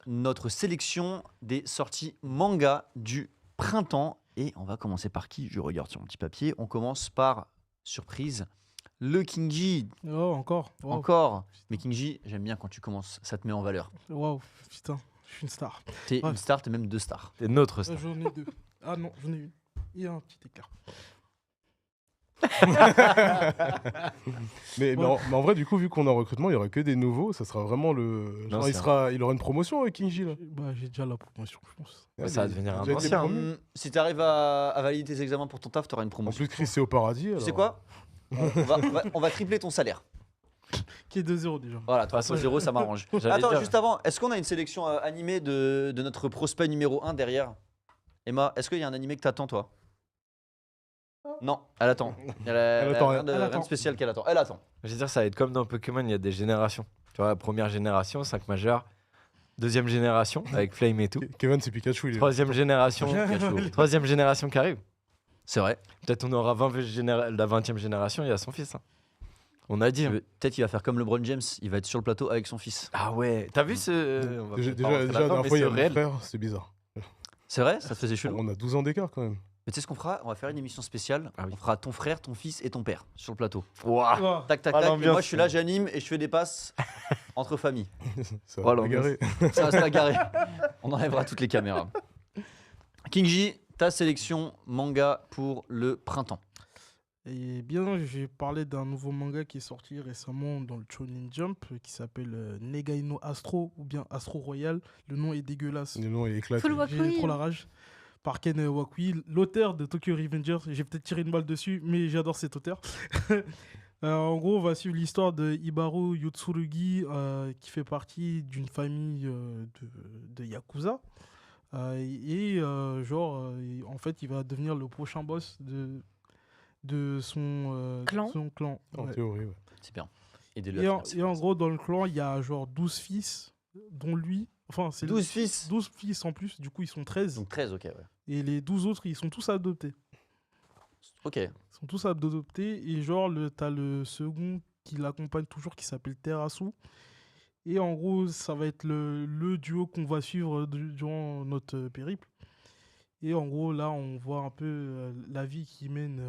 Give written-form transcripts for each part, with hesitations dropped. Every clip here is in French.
notre sélection des sorties manga du printemps. Et on va commencer par qui? Je regarde sur mon petit papier. On commence par, surprise, le Kinji. Oh, encore. Wow. Encore. Mais Kinji, j'aime bien quand tu commences, ça te met en valeur. Waouh, putain, je suis une star. T'es Ouais. une star, t'es même deux stars. C'est notre star. J'en ai 2. Ah non, j'en ai une. Il y a un petit écart. Mais en vrai, du coup, vu qu'on est en recrutement, il y aura que des nouveaux. Ça sera vraiment le. Non, Genre, il aura une promotion avec Kinji là. Bah, j'ai déjà la promotion, je pense. Ça va devenir un Déjà été ancien. promu. Si tu arrives à valider tes examens pour ton taf, tu auras une En promotion. plus, Chris, c'est au paradis. Tu sais alors. quoi on va tripler ton salaire. Qui est 2-0 déjà. Voilà, 3-0, ça m'arrange. J'allais Attends, dire- juste avant, est-ce qu'on a une sélection animée de notre prospect numéro 1 derrière? Emma, est-ce qu'il y a un animé que t'attends, toi? Non, elle attend. Elle attend, rien de, elle rien de attend. spécial qu'elle attend. Elle attend. Je veux dire, ça va être comme dans Pokémon, il y a des générations. Tu vois, la première génération, 5 majeurs. Deuxième génération, avec Flame et tout. Kevin, c'est Pikachu. Il est là. Troisième génération, troisième génération qui arrive. C'est vrai. Peut-être on aura la 20e génération, il y a son fils. Hein. On a dit. Hein. Peut-être qu'il va faire comme LeBron James, il va être sur le plateau avec son fils. Ah ouais, t'as vu ce. on va Déjà, pas rentrer la là-dedans, dernière mais fois, il y c'est a mon réel. frère, c'est bizarre. C'est vrai? Ça te faisait chelou? On a 12 ans d'écart quand même. Mais tu sais ce qu'on fera? On va faire une émission spéciale. Ah oui. On fera ton frère, ton fils et ton père sur le plateau. Ouah. Oh, Tac, tac, Ah, tac. Et l'ambiance. moi, je suis là, j'anime et je fais des passes entre familles. Ça Voilà, va bagarrer. Ça reste garé. On enlèvera toutes les caméras. Kinji, ta sélection manga pour le printemps. Et bien, j'ai parlé d'un nouveau manga qui est sorti récemment dans le Shonen Jump qui s'appelle Negai no Astro ou bien Astro Royal. Le nom est dégueulasse. Le nom est éclaté. Full Wakui. J'ai trop la rage. Par Ken Wakui, l'auteur de Tokyo Revengers. J'ai peut-être tiré une balle dessus, mais j'adore cet auteur. En gros, on va suivre l'histoire de Hibaru Yotsurugi, qui fait partie d'une famille de Yakuza. En fait, il va devenir le prochain boss de son Clan. son clan. En Ouais. théorie, ouais. C'est bien. Aidez-le Et, à en, finir et en ses gros, dans le clan, il y a genre 12 fils, dont lui. Enfin, c'est 12 fils. 12 fils en plus, du coup, ils sont 13. Donc 13, ok, ouais. Et les 12 autres, ils sont tous adoptés. Ok. Ils sont tous adoptés. Et genre, t'as le second qui l'accompagne toujours, qui s'appelle Terasu. Et en gros, ça va être le duo qu'on va suivre durant notre périple. Et en gros, là, on voit un peu la vie qu'il mène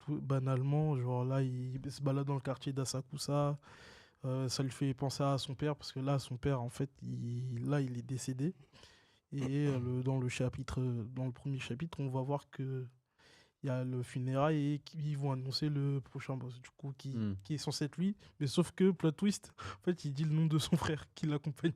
tout banalement. Genre là, il se balade dans le quartier d'Asakusa. Ça lui fait penser à son père, parce que là, son père, en fait, il est décédé. Et dans le premier chapitre, on va voir que il y a le funérail et qu'ils vont annoncer le prochain boss, du coup, qui est censé être lui. Mais sauf que, plot twist, en fait, il dit le nom de son frère qui l'accompagne.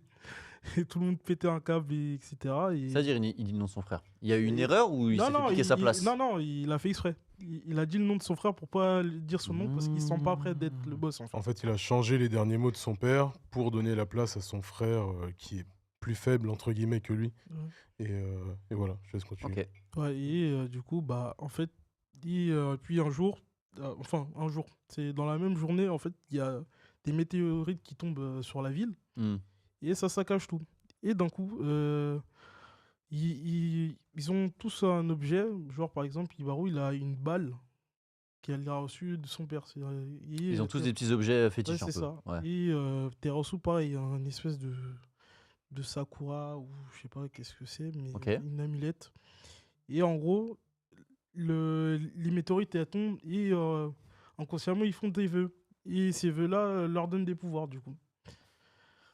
Et tout le monde pétait un câble, etc. Et... C'est-à-dire, il dit le nom de son frère. Il y a eu une erreur ou il s'est fait piquer sa place? Non, il a fait exprès. Il a dit le nom de son frère pour pas dire son nom, parce qu'il se sent pas prêt d'être le boss, en fait. En fait, il a changé les derniers mots de son père pour donner la place à son frère qui est plus faible, entre guillemets, que lui. Ouais. Et voilà, je laisse continuer. Ok. Ouais, et du coup, bah, en fait, puis un jour, c'est dans la même journée, en fait, il y a des météorites qui tombent sur la ville, et ça saccage tout. Et d'un coup, ils ont tous un objet, genre par exemple, Hibaru, il a une balle qu'elle a reçue de son père. Ils ont tous des petits objets fétiches Ouais, un c'est peu. ça. Ouais. Et Terasu, pareil, un espèce de sakura, ou je sais pas qu'est-ce que c'est, mais Ok. une amulette. Et en gros, les météorites, elles tombent, et inconsciemment, ils font des vœux. Et ces vœux-là leur donnent des pouvoirs, du coup.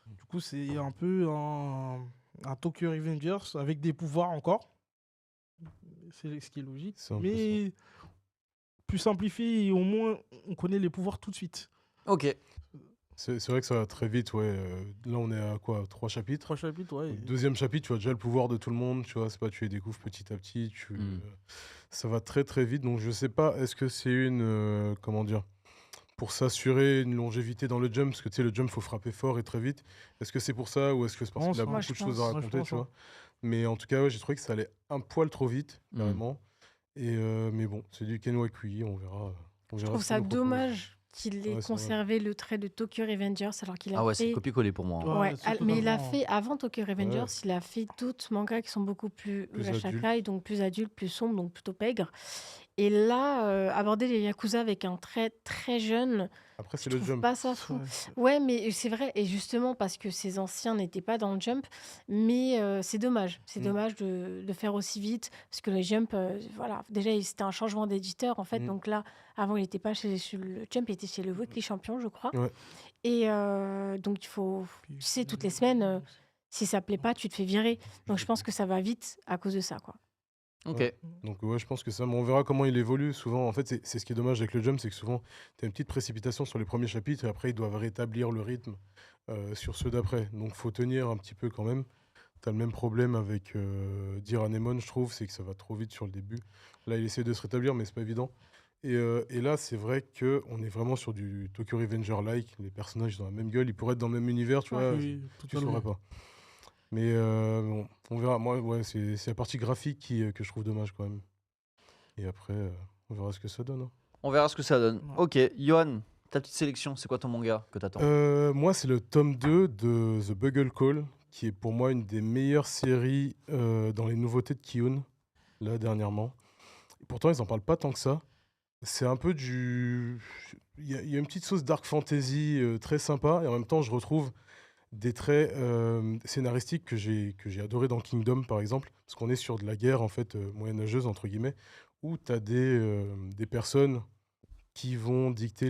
Du coup, c'est un peu un Tokyo Revengers avec des pouvoirs encore. C'est ce qui est logique. C'est un peu Mais plus simplifié, et au moins, on connaît les pouvoirs tout de suite. Ok. C'est vrai que ça va très vite, ouais. Là, on est à quoi? 3 chapitres? 3 chapitres, ouais. Deuxième chapitre, tu as déjà le pouvoir de tout le monde, tu vois, c'est pas tu les découvres petit à petit, ça va très très vite, donc je sais pas, est-ce que c'est comment dire, pour s'assurer une longévité dans le jump, parce que tu sais, le jump, faut frapper fort et très vite, est-ce que c'est pour ça, ou est-ce que c'est parce qu'il a Moi, beaucoup je de choses pense. à Moi, je raconter, pense, tu hein. vois. Mais en tout cas, ouais, j'ai trouvé que ça allait un poil trop vite, carrément, et mais bon, c'est du Ken Wakui, on verra. Je trouve ça dommage qu'il ait Ouais, c'est vrai. conservé le trait de Tokyo Revengers alors qu'il a Ah ouais, c'est fait. copier-coller pour moi. hein. Ouais, Ouais, c'est mais il a totalement- fait avant Tokyo Revengers, il a fait d'autres mangas qui sont beaucoup plus Plus Urashaka, donc plus adultes, plus sombres, donc plutôt pègres. Et là, aborder les Yakuza avec un trait très jeune, Après, je c'est le trouve jump. pas ça fou. Ouais, mais c'est vrai, et justement parce que ces anciens n'étaient pas dans le jump, mais c'est dommage. C'est Mm. dommage de faire aussi vite, parce que le jump, voilà, déjà, c'était un changement d'éditeur, en fait. Mm. Donc là, avant, il n'était pas chez le jump, il était chez le Weekly Champion, je crois. Ouais. Et donc, il faut, tu sais, toutes les semaines, si ça plaît pas, tu te fais virer. Donc, je pense que ça va vite à cause de ça, quoi. Ok. Ouais. Donc ouais, je pense que ça, mais on verra comment il évolue. Souvent, en fait, c'est ce qui est dommage avec le jump, c'est que souvent, tu as une petite précipitation sur les premiers chapitres et après, ils doivent rétablir le rythme sur ceux d'après. Donc, faut tenir un petit peu quand même. Tu as le même problème avec Diranemon, je trouve, c'est que ça va trop vite sur le début. Là, il essaie de se rétablir, mais c'est pas évident. Et là, c'est vrai qu'on est vraiment sur du Tokyo Revenger-like. Les personnages ils ont la même gueule, ils pourraient être dans le même univers, tu vois, Oui, tu totalement. saurais pas. Mais bon, on verra. Moi, ouais, c'est la partie graphique que je trouve dommage quand même. Et après, on verra ce que ça donne, hein. On verra ce que ça donne. Ouais. Ok, Johan, ta petite sélection, c'est quoi ton manga que t'attends? Moi, c'est le tome 2 de The Bugle Call, qui est pour moi une des meilleures séries dans les nouveautés de Kiyun, là, dernièrement. Et pourtant, ils en parlent pas tant que ça. C'est un peu du... Il y a une petite sauce dark fantasy très sympa, et en même temps, je retrouve des traits scénaristiques que j'ai adoré dans Kingdom, par exemple, parce qu'on est sur de la guerre, en fait, moyenâgeuse, entre guillemets, où tu as des personnes qui vont dicter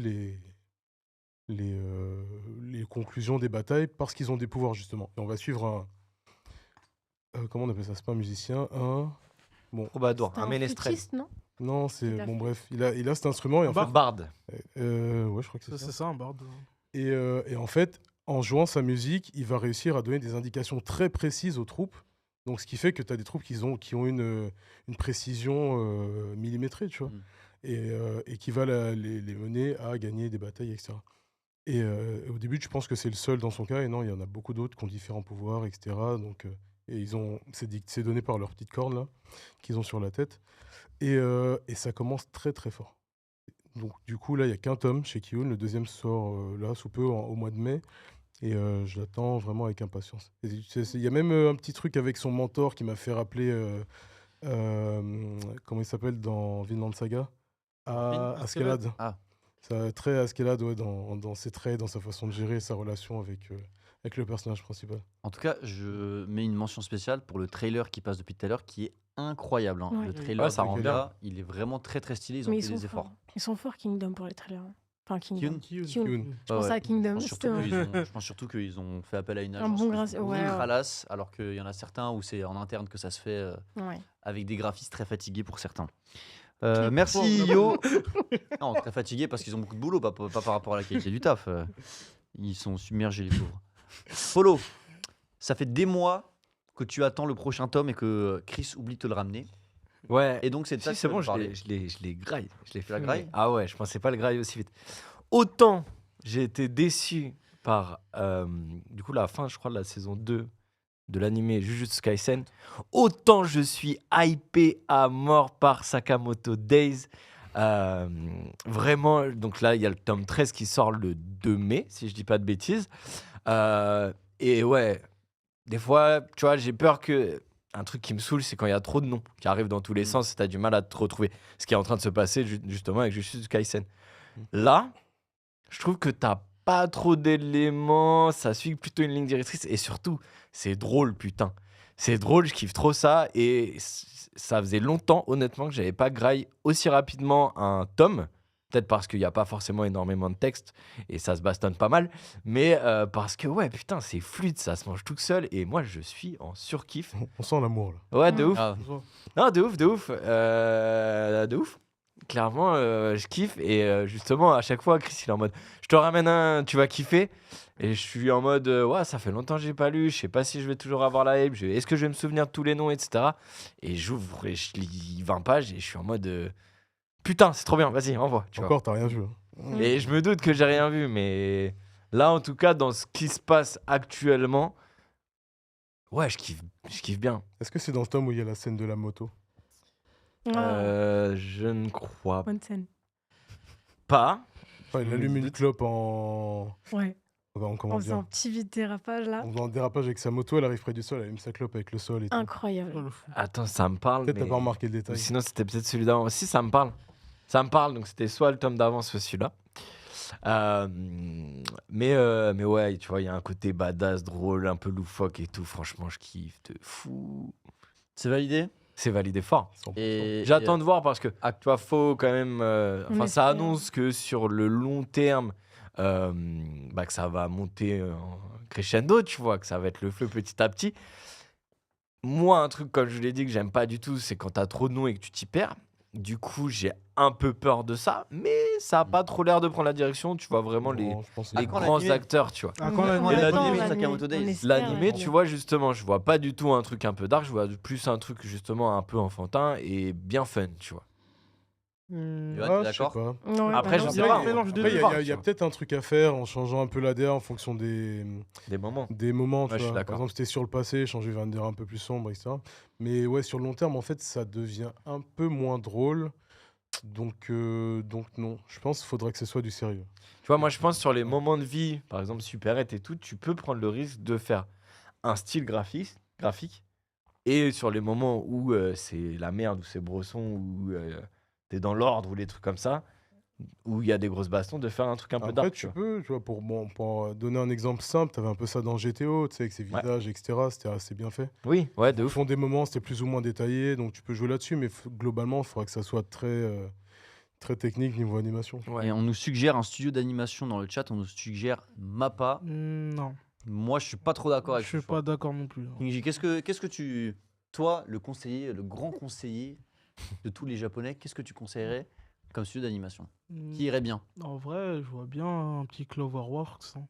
les conclusions des batailles parce qu'ils ont des pouvoirs, justement. Et on va suivre comment on appelle ça? C'est pas un musicien, bon, Troubadour, C'était un un ménestrel. flûtiste, non? non, c'est... de la Bon, flûte. bref, il a cet instrument, et en fait... Un bard. ouais, je crois que c'est ça. C'est ça, un barde. Et en fait, en jouant sa musique, il va réussir à donner des indications très précises aux troupes. Donc, ce qui fait que tu as des troupes qui ont une précision millimétrée, tu vois, Mm. et qui va les mener à gagner des batailles, etc. Et au début, tu penses que c'est le seul dans son cas, et non, il y en a beaucoup d'autres qui ont différents pouvoirs, etc. Donc, et c'est donné par leur petite corne là qu'ils ont sur la tête, et ça commence très très fort. Donc, du coup, là, il n'y a qu'un tome chez Kiyun. Le deuxième sort là, sous peu, au mois de mai. Et je l'attends vraiment avec impatience. Il y a même un petit truc avec son mentor qui m'a fait rappeler. Comment il s'appelle dans Vinland Saga? Askeladd. Ah. Ça, très Askeladd, ouais, dans ses traits, dans sa façon de gérer sa relation avec le personnage principal. En tout cas, je mets une mention spéciale pour le trailer qui passe depuis tout à l'heure, qui est incroyable, hein. Ouais. Le trailer, Ouais, ça du rend manga, il est vraiment très très stylé. Ils ont Mais fait des efforts. Ils sont forts, Kingdom, pour les trailers. Enfin, Kingdom. Kiyun. Kiyun. Je pense à Kingdom, Je justement. pense surtout qu'ils ont fait appel à une Un agence bon qui grâce- sont ouais, ultra ouais. lasse, alors qu'il y en a certains où c'est en interne que ça se fait Ouais. avec des graphistes très fatigués pour certains. Qui- Merci Bon, Yo. Non, très fatigués parce qu'ils ont beaucoup de boulot, pas par rapport à la qualité du taf. Ils sont submergés, les pauvres. Polo, ça fait des mois que tu attends le prochain tome et que Chris oublie de te le ramener. Ouais. Et donc c'est de ça Si, que c'est tu vas bon, nous parler. je l'ai graille. Je l'ai Tu l'as fumé. graille Ah ouais, je pensais pas le grailler aussi vite. Autant j'ai été déçu par du coup la fin, je crois, de la saison 2 de l'animé Jujutsu Kaisen, autant je suis hypé à mort par Sakamoto Days. Vraiment, donc là, il y a le tome 13 qui sort le 2 mai, si je dis pas de bêtises. Et ouais, des fois, tu vois, j'ai peur que... Un truc qui me saoule, c'est quand il y a trop de noms qui arrivent dans tous les sens et tu as du mal à te retrouver. Ce qui est en train de se passer justement avec Jujutsu Kaisen. Là, je trouve que t'as pas trop d'éléments, ça suit plutôt une ligne directrice et surtout, c'est drôle, putain. C'est drôle, je kiffe trop ça et ça faisait longtemps, honnêtement, que j'avais pas graille aussi rapidement un tome. Peut-être parce qu'il n'y a pas forcément énormément de texte et ça se bastonne pas mal, mais parce que ouais, putain, c'est fluide, ça se mange tout seul et moi je suis en surkiff. On sent l'amour là. Ouais, de ouf. Ah, Non, de ouf, de ouf. De ouf. Clairement, je kiffe. Et justement, à chaque fois, Chris, il est en mode je te ramène un, tu vas kiffer. Et je suis en mode ouais, ça fait longtemps que j'ai pas lu. Je sais pas si je vais toujours avoir la hype. Est-ce que je vais me souvenir de tous les noms, etc. Et j'ouvre et je lis 20 pages et je suis en mode putain, c'est trop bien, vas-y, envoie. Tu vois. Encore, t'as rien vu, hein. Et je me doute que j'ai rien vu, mais là, en tout cas, dans ce qui se passe actuellement, ouais, je kiffe bien. Est-ce que c'est dans ce tome où il y a la scène de la moto? Je ne crois Bonne scène. pas. Enfin, il allume une clope en... Ouais. comment En faisant un dire, petit vide dérapage là. en faisant un dérapage avec sa moto, elle arrive près du sol, elle allume sa clope avec le sol et tout. Incroyable. Oh, le fou. Attends, ça me parle. Peut-être t'as mais- pas remarqué le Ou détail. sinon, c'était peut-être celui d'avant. Si, ça me parle. Ça me parle, donc c'était soit le tome d'avant, soit celui-là. Euh, mais ouais, tu vois, il y a un côté badass, drôle, un peu loufoque et tout. Franchement, je kiffe de fou. C'est validé. C'est validé fort. 100%. Et J'attends de voir parce que, Ah. tu vois, faut quand même. On Enfin, ça espère. annonce que sur le long terme, bah, que ça va monter en crescendo, tu vois, que ça va être le feu petit à petit. Moi, un truc, comme je l'ai dit, que j'aime pas du tout, c'est quand t'as trop de noms et que tu t'y perds. Du coup, j'ai un peu peur de ça, mais ça a pas trop l'air de prendre la direction. Tu vois vraiment les, Non, je pense que les c'est- quand grands l'animé acteurs, tu vois. Ah, quand On l'animé- Et attend l'animé, Sakamoto Days. on espère, L'animé, ouais. tu vois, justement, je vois pas du tout un truc un peu dark, je vois plus un truc, justement, un peu enfantin et bien fun, tu vois. Johan, Ah, t'es je sais d'accord pas. Ouais, Après, je non, sais c'est pas. un mélange de Après, deux. il y a peut-être un truc à faire en changeant un peu l'ADA en fonction des Des moments. moments. Ouais, Tu je suis vois. d'accord. Par exemple, c'était sur le passé, changer vers un DA un peu plus sombre, etc. Mais ouais, sur le long terme, en fait, ça devient un peu moins drôle. Donc non. Je pense qu'il faudrait que ce soit du sérieux. Tu vois, moi, je pense sur les moments de vie, par exemple, Super-Hit et tout, tu peux prendre le risque de faire un style graphique. Et sur les moments où c'est la merde, où c'est Bresson, où t'es dans l'ordre, ou les trucs comme ça, où il y a des grosses bastons, de faire un truc un peu Après, dark, tu tu vois. peux, tu vois, pour donner un exemple simple, tu avais un peu ça dans GTO, tu sais, avec ses Ouais. visages, etc. C'était assez bien fait. Oui, ouais, de Au ouf. fond des moments, c'était plus ou moins détaillé, donc tu peux jouer là-dessus, mais globalement, il faudrait que ça soit très technique niveau animation. Ouais. Et on nous suggère un studio d'animation dans le chat. On nous suggère Mappa. Non, Moi, je suis pas trop d'accord je avec suis ce choix. pas d'accord non plus. Kinji, qu'est-ce que tu, toi, le conseiller, le grand conseiller de tous les Japonais, qu'est-ce que tu conseillerais comme studio d'animation qui irait bien? En vrai, je vois bien un petit Cloverworks, hein.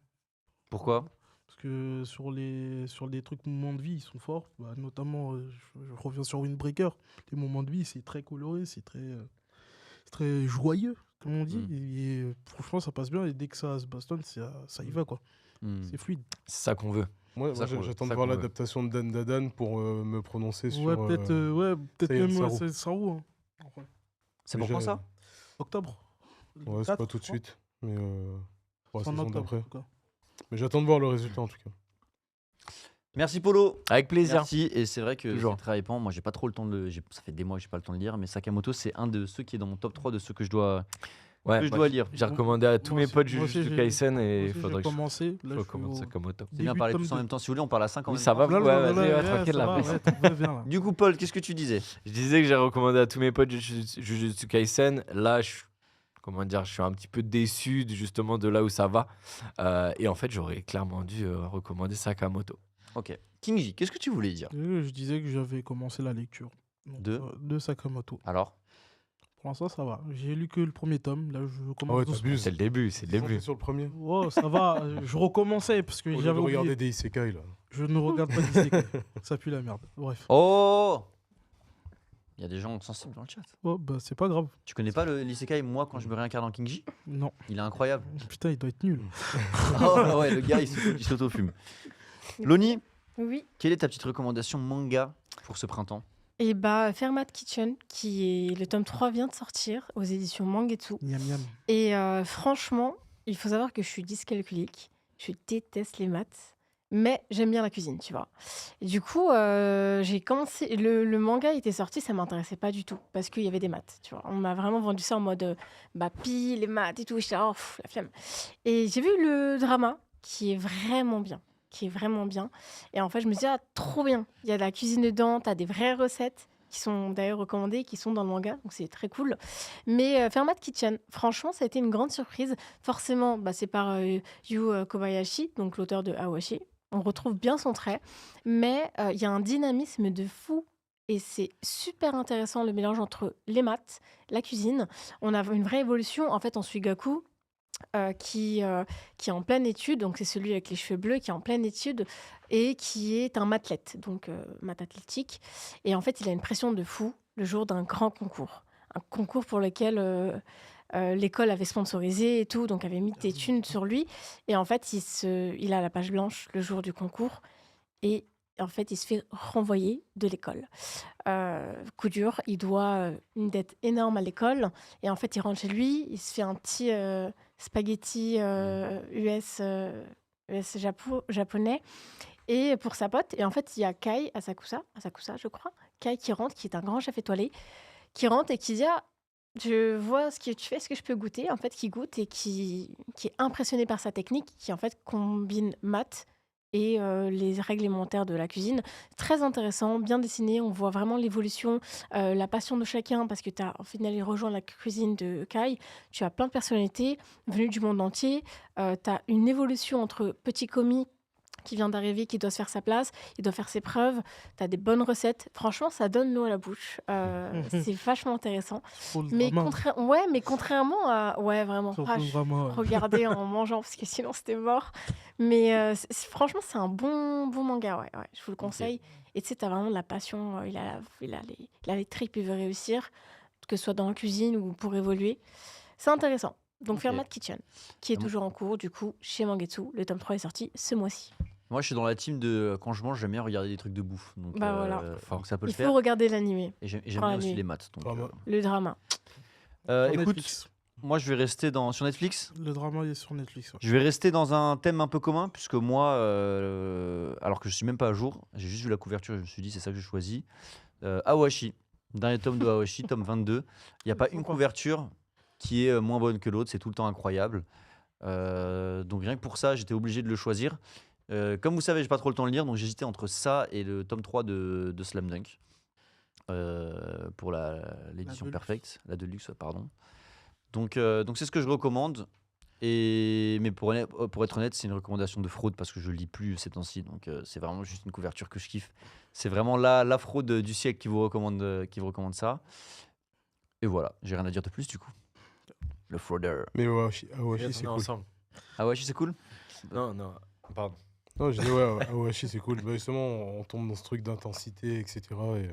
Pourquoi? Parce que sur les trucs moments de vie, ils sont forts. Bah, notamment, je reviens sur Windbreaker. Les moments de vie, c'est très coloré, c'est très joyeux, comme on dit. Mm. Et franchement, ça passe bien. Et dès que ça se bastonne, ça y va, quoi. Hmm. C'est fluide. C'est ça qu'on veut. Moi, Ça qu'on veut, j'attends ça de voir qu'on veut. l'adaptation de Dan Dadan pour me prononcer sur. Ouais, peut-être ça y est, même Saru. c'est Saru, hein. Ouais. C'est Mais pour quand je- ça? Octobre. Ouais, c'est 4, pas tout de je crois. suite, mais pour la C'est en saison octobre, d'après. en tout cas. Mais j'attends de voir le résultat en tout cas. Merci Polo. Avec plaisir. Merci. Et c'est vrai que Toujours. c'est très hypant. Moi, j'ai pas trop le temps ça fait des mois que j'ai pas le temps de lire, mais Sakamoto, c'est un de ceux qui est dans mon top 3 de ceux que je dois, Ouais, que je moi, dois lire. J'ai recommandé à tous Moi mes aussi- potes moi aussi, Jujutsu j'ai- Kaisen Moi et aussi, il faudrait j'ai que je commencé. Là, je suis recommande au Sakamoto. C'est bien début parler de tous en tome même temps. Si vous voulez, on parle à 5 en Oui, même ça temps. va. Là, Ouais, là, vas-y, là, ouais, tranquille, ça là, va, vas-y. ouais, viens, là. Du coup, Paul, qu'est-ce que tu disais? Je disais que j'ai recommandé à tous mes potes Jujutsu Kaisen. Là, comment dire, je suis un petit peu déçu justement de là où ça va. Et en fait, j'aurais clairement dû recommander Sakamoto. Ok. Kinji, qu'est-ce que tu voulais dire? Je disais que j'avais commencé la lecture. Donc, de Sakamoto. Alors? Pour l'instant, ça va. J'ai lu que le premier tome. Là, je Ah commence ouais, doucement. t'abuses. C'est le début, c'est le Ils sont début. sur le premier. Oh, ça va. Je recommençais parce que Au lieu de j'avais oublié. regarder des isekai là. Je ne regarde pas d'isekai. Ça pue la merde. Bref. Oh! Il y a des gens sensibles dans le chat. Oh, bah, c'est pas grave. Tu connais pas l'isekai, moi, quand je me réincarne en Kinji? Non. Il est incroyable. Putain, il doit être nul. Oh ouais, le gars, il s'auto-fume. Loni, Oui. quelle est ta petite recommandation manga pour ce printemps? Et bah, Fermat Kitchen, qui est le tome 3 vient de sortir aux éditions Mangetsu. Miam miam. Et franchement, il faut savoir que je suis dyscalculique. Je déteste les maths. Mais j'aime bien la cuisine, tu vois. Et du coup, j'ai commencé. Le manga était sorti, ça m'intéressait pas du tout. Parce qu'il y avait des maths, tu vois. On m'a vraiment vendu ça en mode bah, pile, les maths et tout. J'étais là, oh, la flemme. Et j'ai vu le drama, qui est vraiment bien. Et en fait, je me dis, ah, trop bien. Il y a de la cuisine dedans, tu as des vraies recettes qui sont d'ailleurs recommandées, qui sont dans le manga, donc c'est très cool. Mais Fermat Kitchen, franchement, ça a été une grande surprise. Forcément, bah, c'est par Yu Kobayashi, donc l'auteur de Awashi. On retrouve bien son trait, mais il y a un dynamisme de fou. Et c'est super intéressant le mélange entre les maths, la cuisine. On a une vraie évolution. En fait, on suit Gaku, qui est en pleine étude, donc c'est celui avec les cheveux bleus qui est en pleine étude et qui est un mathlète, donc maths athlétique. Et en fait, il a une pression de fou le jour d'un grand concours. Un concours pour lequel l'école avait sponsorisé et tout, donc avait mis des thunes sur lui. Et en fait, il a la page blanche le jour du concours et en fait, il se fait renvoyer de l'école. Coup dur, il doit une dette énorme à l'école. Et en fait, il rentre chez lui, il se fait un petit spaghetti US c'est japonais, et pour sa pote. Et en fait, il y a Kai, Asakusa, je crois, Kai qui rentre, qui est un grand chef étoilé, qui rentre et qui dit ah, je vois ce que tu fais, est-ce que je peux goûter? En fait, qui goûte et qui est impressionné par sa technique, qui en fait combine maths et les règles élémentaires de la cuisine. Très intéressant, bien dessiné, on voit vraiment l'évolution, la passion de chacun, parce que tu as, au final, il rejoint la cuisine de Kai. Tu as plein de personnalités venues du monde entier. Tu as une évolution entre petit commis qui vient d'arriver, qui doit se faire sa place, il doit faire ses preuves. Tu as des bonnes recettes. Franchement, ça donne l'eau à la bouche. C'est vachement intéressant. Trop le Mais, drama. mais contrairement à... Ouais, vraiment. Surtout Ah, le drama, ouais. regardez en mangeant, parce que sinon c'était mort. Mais franchement, c'est un bon manga, ouais, je vous le conseille. Et tu sais, t'as vraiment de la passion. Il a les tripes, il veut réussir, que ce soit dans la cuisine ou pour évoluer. C'est intéressant. Donc, Ok. Fermat Kitchen, qui est Ah bon. toujours en cours, du coup, chez Mangetsu. Le tome 3 est sorti ce mois-ci. Moi, je suis dans la team de quand je mange, j'aime bien regarder des trucs de bouffe. Donc, Bah, voilà. donc ça peut le Il faire. faut regarder l'animé, Et j'aime prends bien la aussi nuit. les maths. Donc, Drama. le drama. Sur écoute, Netflix. moi, je vais rester sur Netflix. Le drama il est sur Netflix. Ouais. Je vais rester dans un thème un peu commun, puisque moi, alors que je suis même pas à jour, j'ai juste vu la couverture et je me suis dit, c'est ça que j'ai choisi. Awashi, dernier tome de Awashi, tome 22. Il n'y a pas une couverture qui est moins bonne que l'autre, c'est tout le temps incroyable. Donc rien que pour ça, j'étais obligé de le choisir. Comme vous savez, j'ai pas trop le temps de lire, donc j'hésitais entre ça et le tome 3 de Slam Dunk. Pour l'édition Deluxe. Perfect, la Deluxe, pardon. Donc c'est ce que je recommande. Mais pour être honnête, c'est une recommandation de fraude parce que je lis plus ces temps-ci. Donc c'est vraiment juste une couverture que je kiffe. C'est vraiment la fraude du siècle qui vous recommande ça. Et voilà, j'ai rien à dire de plus du coup. Le fraudeur. Mais Awashi, On c'est est cool. ensemble. Ah ouais, c'est cool. Non, pardon. Non, je dis ouais, Awashi, c'est cool. Bah, justement, on tombe dans ce truc d'intensité, etc. Et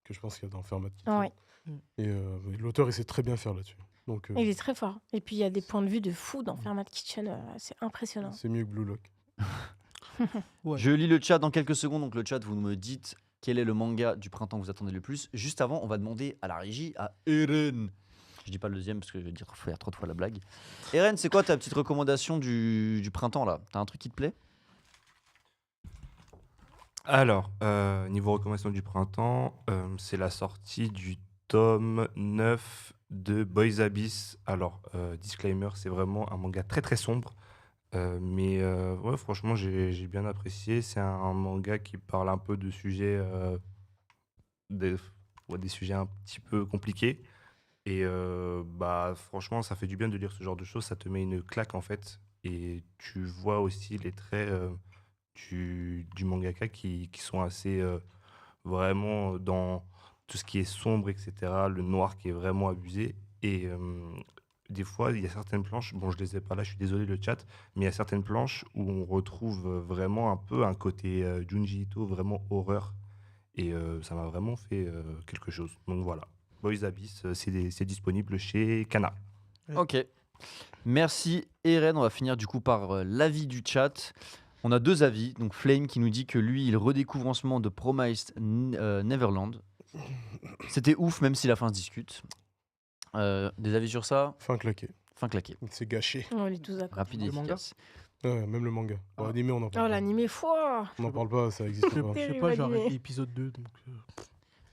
que je pense qu'il y a dans Fermat Kitchen. Ouais. Et l'auteur, il sait très bien faire là-dessus. Donc, Il est très fort. Et puis, il y a des points de vue de fou dans Fermat Kitchen. C'est impressionnant. c'est mieux que Blue Lock. Ouais. Je lis le chat dans quelques secondes. Donc le chat, vous me dites quel est le manga du printemps que vous attendez le plus. Juste avant, on va demander à la régie, à Eren. Je dis pas le deuxième parce que je vais faire trop de fois la blague. Eren, c'est quoi ta petite recommandation du printemps là? T'as un truc qui te plaît? Alors, niveau recommandation du printemps, c'est la sortie du tome 9 de Boys Abyss. Alors, disclaimer, c'est vraiment un manga très très sombre. Mais ouais, franchement, j'ai bien apprécié. C'est un manga qui parle un peu de sujets, des sujets un petit peu compliqués. Et bah, franchement, ça fait du bien de lire ce genre de choses. Ça te met une claque en fait. Et tu vois aussi les traits du mangaka qui sont assez vraiment dans tout ce qui est sombre, etc. Le noir qui est vraiment abusé. Et des fois, il y a certaines planches, bon, je les ai pas là, je suis désolé le chat, mais il y a certaines planches où on retrouve vraiment un peu un côté Junji Ito, vraiment horreur. Et ça m'a vraiment fait quelque chose. Donc voilà, Boys Abyss, c'est disponible chez Kana. Ouais. Ok. Merci Eren. On va finir du coup par l'avis du chat. On a deux avis. Donc Flame qui nous dit que lui, il redécouvre en ce moment de Promised Neverland. C'était ouf, même si la fin se discute. Des avis sur ça? Fin claqué. Fin claqué. C'est gâché. On est tous d'accord. Rapide et Le manga efficace. Ouais, même le manga. Bon, Ah. animé, on en Oh, parle pas. l'animé, foi On n'en parle pas, ça existe pas. Je sais Terrible pas, j'ai animé. arrêté épisode 2. Donc,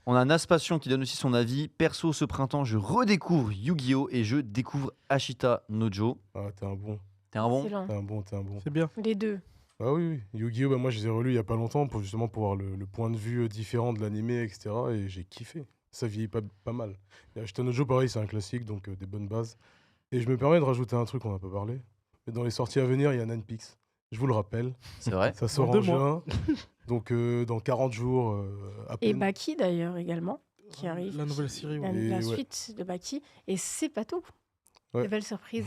On a Naspassion qui donne aussi son avis. Perso, ce printemps, je redécouvre Yu-Gi-Oh! Et je découvre Ashita Nojo. Ah, t'es un bon. T'es un bon? Excellent. T'es un bon. c'est bien. Les deux. Ah oui, oui. Yu-Gi-Oh! Bah, moi, je les ai relus il y a pas longtemps pour justement pouvoir le point de vue différent de l'animé, etc. Et j'ai kiffé. Ça vieillit pas mal. Et Ashita Nojo, pareil, c'est un classique, donc des bonnes bases. Et je me permets de rajouter un truc qu'on n'a pas parlé. Mais dans les sorties à venir, il y a Nanpix. Je vous le rappelle. C'est vrai? Ça sort Dans en 2 mois. juin. Donc dans 40 jours à Et peine. Baki, d'ailleurs, également, qui arrive. La nouvelle série, La, ouais. Et la ouais. suite de Baki. Et c'est pas tout. Ouais. De belles surprises.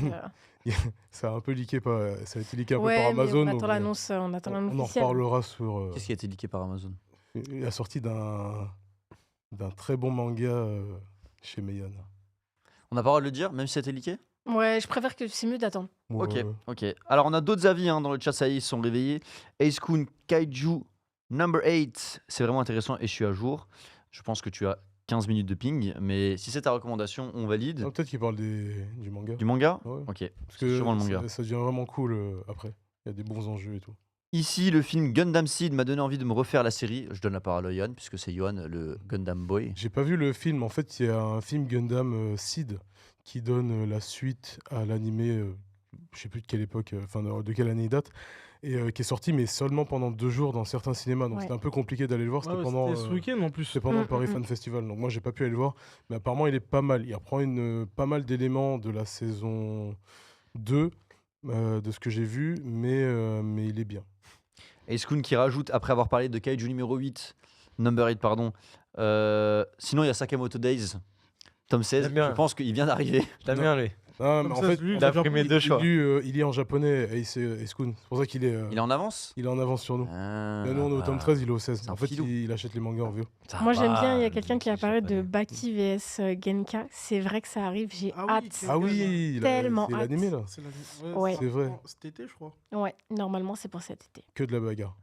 Ça a un peu leaké, ça a été leaké un peu Ouais, par mais Amazon. on donc, attend l'annonce. On attend on l'annonce en officielle. reparlera sur Qu'est-ce qui a été leaké par Amazon? la sortie d'un très bon manga chez Meian. On n'a pas le droit de le dire, même si c'était leaké? Ouais, je préfère que c'est mieux d'attendre. Ok, ok. Alors on a d'autres avis hein, dans le chat, ça y est, ils se sont réveillés. Ace-kun Kaiju number 8, c'est vraiment intéressant et je suis à jour. Je pense que tu as 15 minutes de ping, mais si c'est ta recommandation, on valide. Ah, peut-être qu'il parle du manga. Du manga? Ouais. Ok, Parce c'est sûrement le manga. ça devient vraiment cool après. Il y a des bons enjeux et tout. Ici, le film Gundam Seed m'a donné envie de me refaire la série. Je donne la parole à Johan, puisque c'est Johan, le Gundam Boy. J'ai pas vu le film. En fait, il y a un film Gundam Seed qui donne la suite à l'animé, je sais plus de quelle époque, enfin de quelle année il date, et qui est sorti, mais seulement pendant 2 jours dans certains cinémas. Donc Ouais. c'était un peu compliqué d'aller le voir. C'était pendant, C'était ce week-end en plus. c'était pendant le Mm, Paris mm, Fan Festival. Donc moi, j'ai pas pu aller le voir. Mais apparemment, il est pas mal. Il reprend pas mal d'éléments de la saison 2, de ce que j'ai vu, mais il est bien. Et Skun qui rajoute, après avoir parlé de Kaiju numéro 8, Number 8, pardon. Sinon, il y a Sakamoto Days, tome 16. J'aime bien. Je pense qu'il vient d'arriver. T'as bien, lui. Ah, mais Comme en ça, fait, lui, il a ça vient- pris mes deux choix. il est en japonais, Ace et Skun. C'est pour ça qu'il est, Il est en avance. il est en avance sur nous. Ah. Là, nous, on est au tome 13, il est au 16. c'est un En fait, filou. il achète les mangas en VO. Ça Moi, j'aime va, bien, il y a le quelqu'un qui a mec, parlé c'est de japonais. Baki vs Genka. C'est vrai que ça arrive, j'ai Ah oui, hâte. quel Ah gars, oui, Tellement c'est hâte. l'animé là. C'est Ouais. C'est vrai. Cet été, je crois. Ouais, normalement, c'est pour cet été. Que de la bagarre.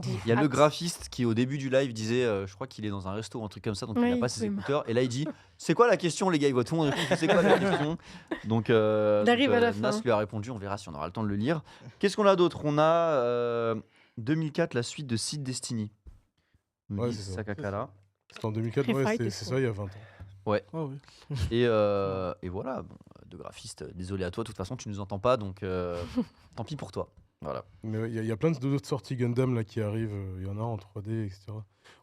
J'ai Il y a le hâte. graphiste qui, au début du live, disait je crois qu'il est dans un resto ou un truc comme ça, donc il Oui, n'a pas ses oui. écouteurs. Et là, il dit c'est quoi la question, les gars? Il voit tout le monde répondre c'est quoi la question? Donc, Il arrive à la Nas fin. lui a répondu on verra si on aura le temps de le lire. Qu'est-ce qu'on a d'autre? On a 2004, la suite de Seed Destiny. Nous Ouais, dit c'est ça. Sakakala. C'était en 2004, Free ouais, Fight c'est aussi. ça, il y a 20 ans. Ah oui. Et voilà, bon, de graphiste, désolé à toi, de toute façon, tu nous entends pas, donc tant pis pour toi. Voilà. Mais ouais, il y a plein d'autres sorties Gundam là qui arrivent. Il y en a en 3D, etc.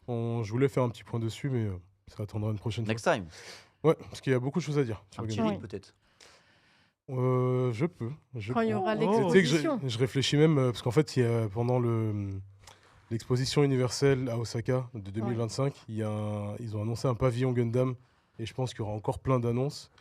Je voulais faire un petit point dessus, mais ça attendra une prochaine Next time, fois. Ouais, parce qu'il y a beaucoup de choses à dire sur un petit Gundam. link peut-être. Je peux. Quand il y aura Oh, Tu sais que l'exposition. je réfléchis même, parce qu'en fait, il y a, pendant l'exposition universelle à Osaka de 2025, ils ont annoncé un pavillon Gundam, et je pense qu'il y aura encore plein d'annonces.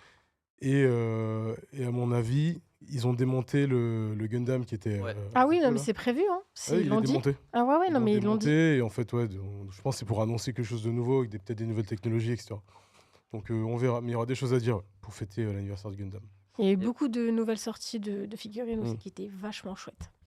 Et à mon avis, ils ont démonté le Gundam qui était. Ouais. Ah oui, non, là. mais c'est prévu, hein. Ah oui, Ils il l'ont est dit. démonté. Ah ouais, ouais, non, mais ils l'ont dit. démonté, et en fait, ouais, je pense que c'est pour annoncer quelque chose de nouveau, avec peut-être des nouvelles technologies, etc. Donc on verra, mais il y aura des choses à dire pour fêter l'anniversaire de Gundam. Il y a eu beaucoup de nouvelles sorties de figurines aussi Mm. qui étaient vachement chouettes.